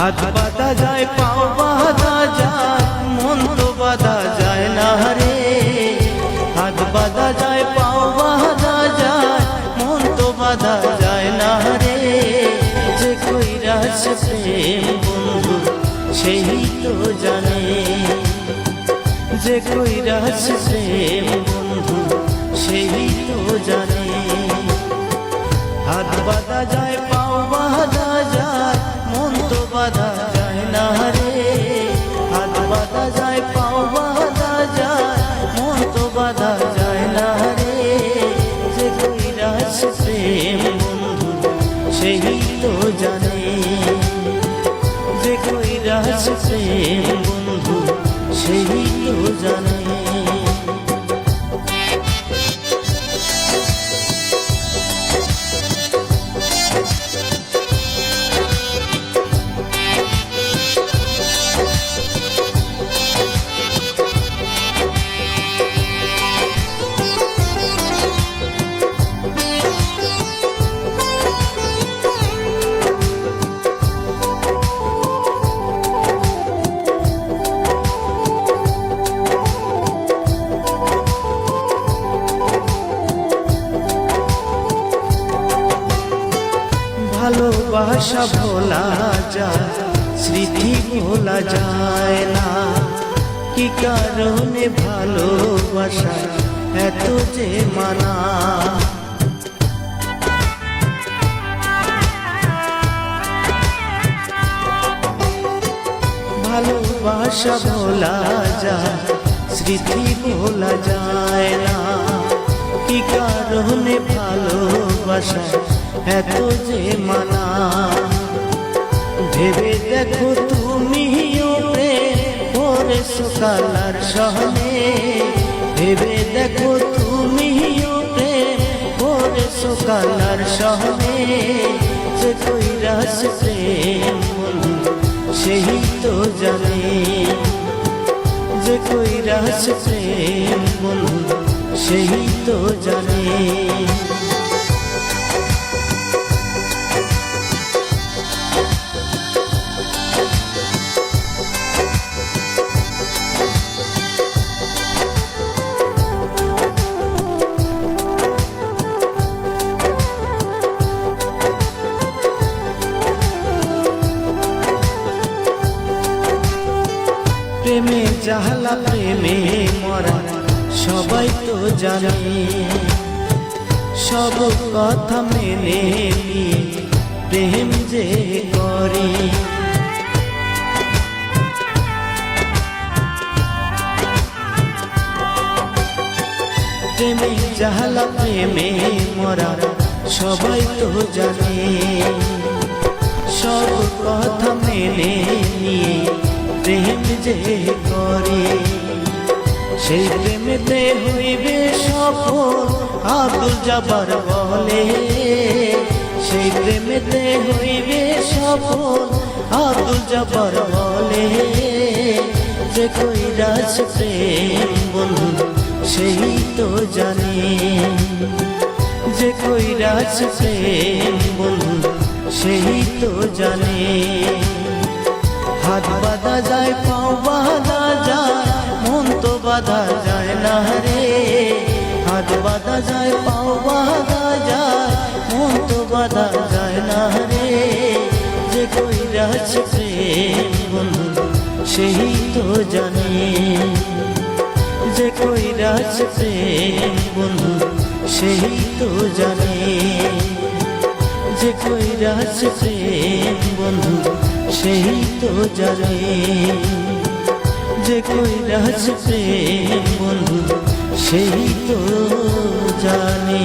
হাত বাঁধা যায় পাও বাঁধা যায় মন তো বাঁধা যায় না রে। হাত বাঁধা যায় পাও বাঁধা যায় মন তো বাঁধা যায় না রে। যে কইরাছে প্রেম বন্ধু সেই তো জানে, যে কইরাছে প্রেম বন্ধু সেই তো জানে। হাত বাঁধা যায় পাও বাঁধা যায় মন তো বাঁধা যায় না রে। হাত বাঁধা যায় পাও বাঁধা যায় মন তো বাঁধা যায় না রে। যে কইরাছে প্রেম বন্ধু সেই তো জানে, যে কইরাছে প্রেম বন্ধু সেই তো জানে। ভালোবাসা ভোলা যায় স্মৃতি ভোলা যায় না, কি কারণে ভালোবাসা এত যে মানা। ভালোবাসা ভোলা যায় স্মৃতি ভোলা যায় না, কি কারণে ভালোবাসা এত যে মানা। ভেবে দেখো তুমিও পড়েছো কালার সহনে, ভেবে দেখো তুমিও পড়েছো কালার সহনে। যে কইরাছে প্রেম বন্ধু সেই তো জানে, যে কইরাছে প্রেম বন্ধু সেই তো জানে। প্রেমে জাহালা প্রেমে মরা সবাই তো জানে, সব কথা মেনে নিয়ে প্রেম যে করে। প্রেমে জাহালা প্রেমে মরা সবাই তো জানে, সব কথা মেনে নিয়ে প্রেম যে করে। সেই প্রেমেতে হইবে সফল আব্দুল জব্বার বলে, সেই প্রেমেতে হইবে সফল আব্দুল জব্বার বলে। যে কইরাছে প্রেম বন্ধু সেই তো জানে, যে কইরাছে প্রেম বন্ধু সেই তো জানে। হাত বাঁধা যায় পাও বাঁধা যায় মন তো বাঁধা যায় না রে। হাত বাঁধা যায় পাও বাঁধা যায় মন তো বাঁধা যায় না রে। যে কইরাছে প্রেম বন্ধু সেই তো জানে, যে কইরাছে প্রেম বন্ধু সেই তো জানে, যে কইরাছে প্রেম বন্ধু সেই তো জানে, যে কইরাছে প্রেম বন্ধু সেই তো জানে।